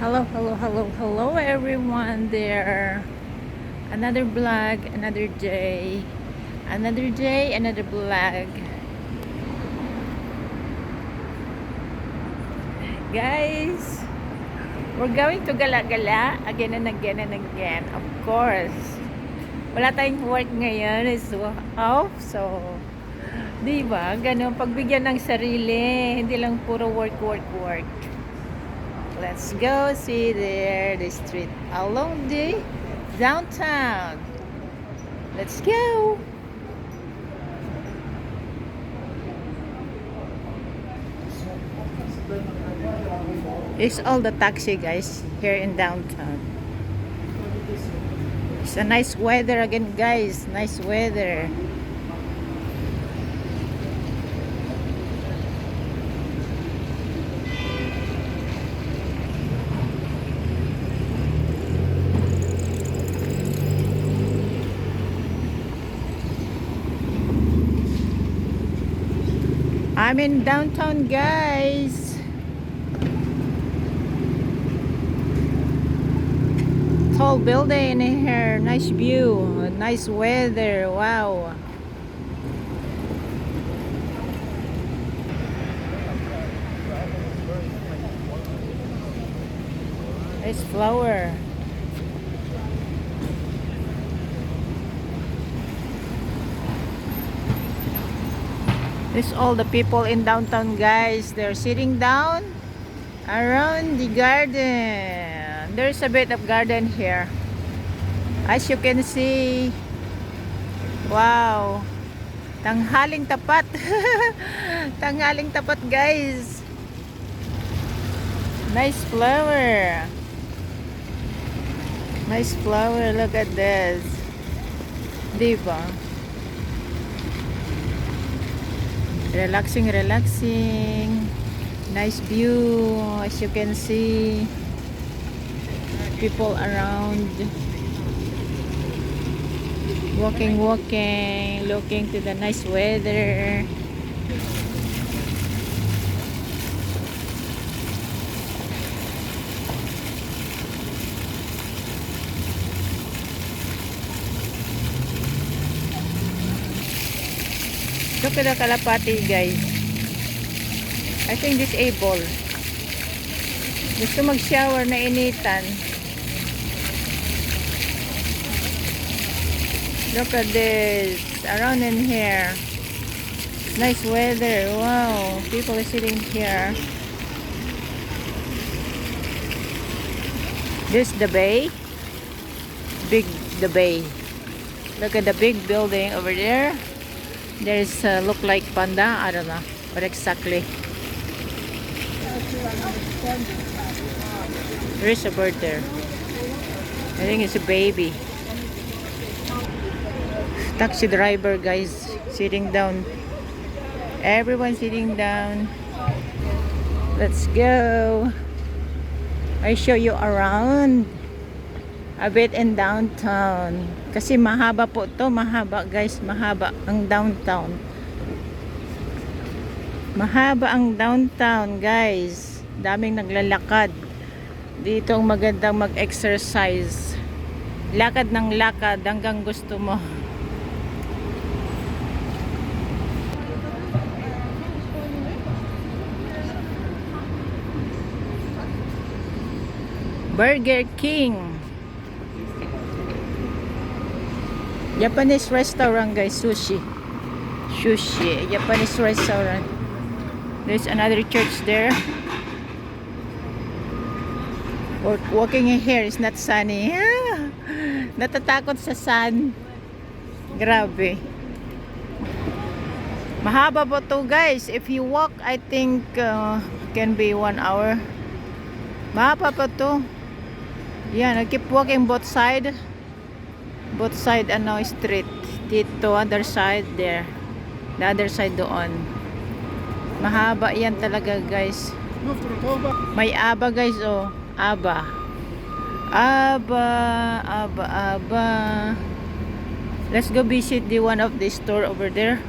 Hello everyone there. Another vlog, another day. Another day, another vlog. Guys, we're going to gala-gala again and again and again. Of course. Wala tayong work ngayon. It's off. So, di ba? Ganun, pagbigyan ng sarili. Hindi lang puro work. Let's go see there the street along the downtown. Let's go. It's all the taxi guys here in downtown. It's a nice weather again guys. Nice weather. I'm in downtown guys. Tall building in here, nice view, nice weather, wow. Nice flower. This all the people in downtown guys. They're sitting down around the garden. There's a bit of garden here. As you can see. Wow. Tanghaling tapat. Tanghaling tapat guys. Nice flower. Nice flower. Look at this. Diba? Relaxing. Nice view. As you can see, people around walking, looking to the nice weather. Look at the kalapati guys. I think disabled. Gusto mag-shower na initan. Look at this. Around in here. Nice weather. Wow. People are sitting here. This the bay. The bay. Look at the big building over there. There's look like panda. I don't know what exactly. There is a bird there. I think it's a baby. Taxi driver guys sitting down. Everyone sitting down. Let's go. I show you around a bit in downtown. Kasi mahaba po to. Mahaba guys. Mahaba ang downtown. Mahaba ang downtown guys. Daming naglalakad. Dito ang magandang mag-exercise. Lakad ng lakad hanggang gusto mo. Burger King. Japanese restaurant guys, sushi. Japanese restaurant. There's another church there. Walking in here is not sunny. Natatakot sa sun. Grabe. Mahaba po to guys. If you walk, I think can be 1 hour. Mahaba po to. Yan, I keep walking both side ano street. Dito other side there, the other side doon. Mahaba yan talaga guys. May aba guys, oh aba. Let's go visit the one of the store over there.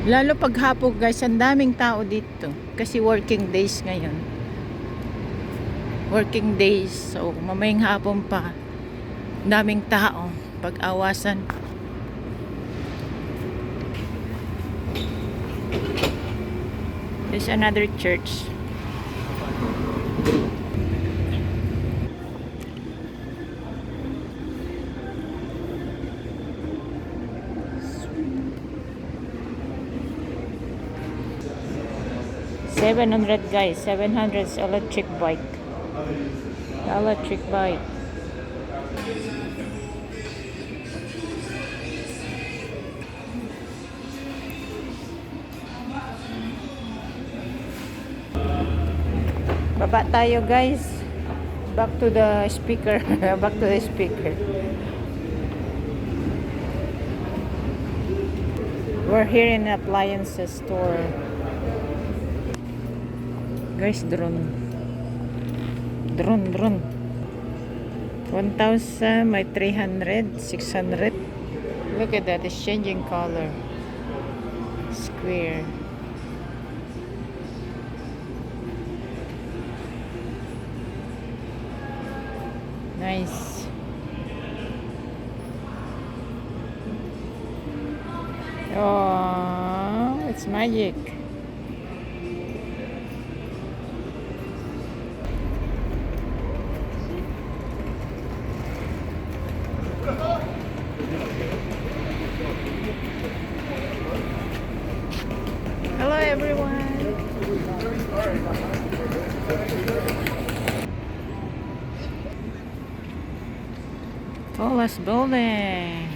Lalo pag hapon guys, ang daming tao dito. Kasi working days ngayon. Working days. So, mamayang hapon pa. Daming tao. Pag-awasan. There's another church. $700 guys. 700 is electric bike. Electric bike. Baba tayo guys. Back to the speaker. Back to the speaker. We're here in an appliances store. Guys, drone. Drone. 1,000, may 300, 600. Look at that, it's changing color. Square. Nice. Oh, it's magic. Hello everyone. Tallest building.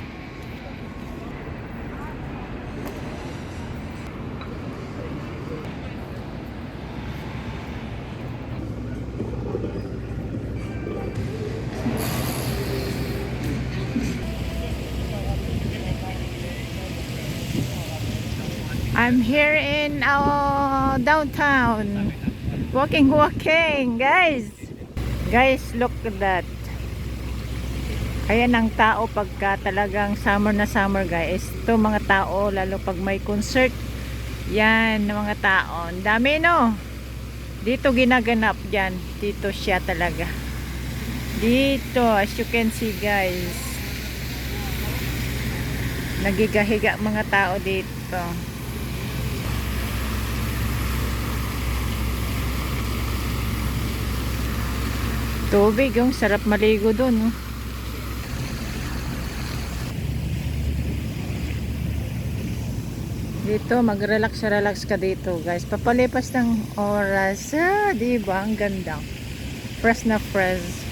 I'm here in our downtown. Walking, guys. Guys, look at that. Ayan ang tao pagka talagang summer na summer guys. Ito mga tao, lalo pag may concert. Yan, mga tao. Ang dami no. Dito ginaganap dyan. Dito siya talaga. Dito, as you can see guys. Nagigahiga mga tao dito. Tubig, yung sarap maligo doon. No? Dito, mag-relax ka dito, guys. Papalipas ng oras. Diba? Ang ganda. Fresh na fresh.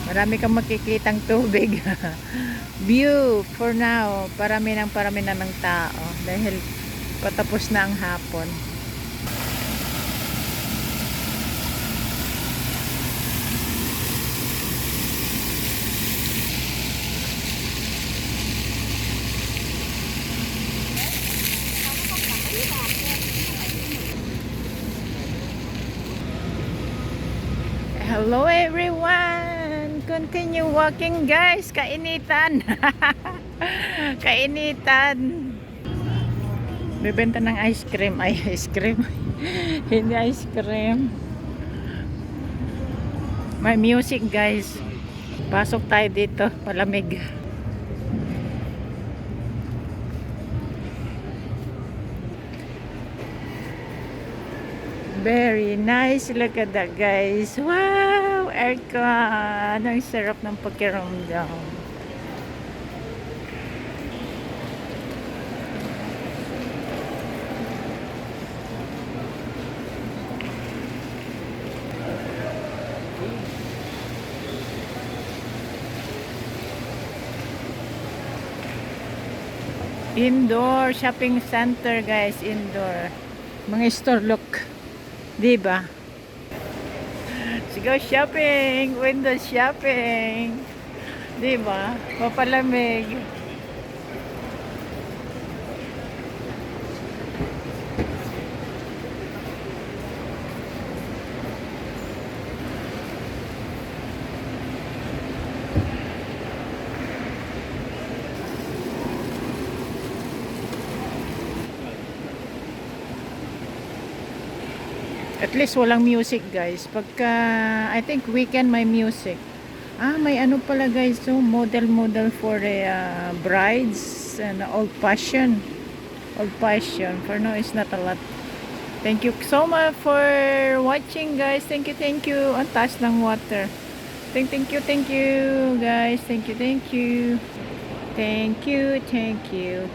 Marami kang makikitang tubig. View for now. Parami na ng tao. Dahil patapos na ang hapon. Hello everyone! Continue walking guys! Kainitan! Kainitan! Bibenta ng ice cream. Ay, ice cream. Hindi ice cream. May music guys. Pasok tayo dito. Malamig. Very nice. Look at that guys. Wow! Aircon. Ang sarap ng pakiramdam. Indoor shopping center guys. Indoor. Mga store look. Diba? Let's go shopping. Window shopping. Diba? Mapalamig. At least walang music guys. Pagka, I think weekend may music. May ano pala guys. So, model for brides and old fashion. Old fashion. For now, it's not a lot. Thank you so much for watching guys. Thank you, thank you. Ang taas ng water. Thank you guys. Thank you. Thank you.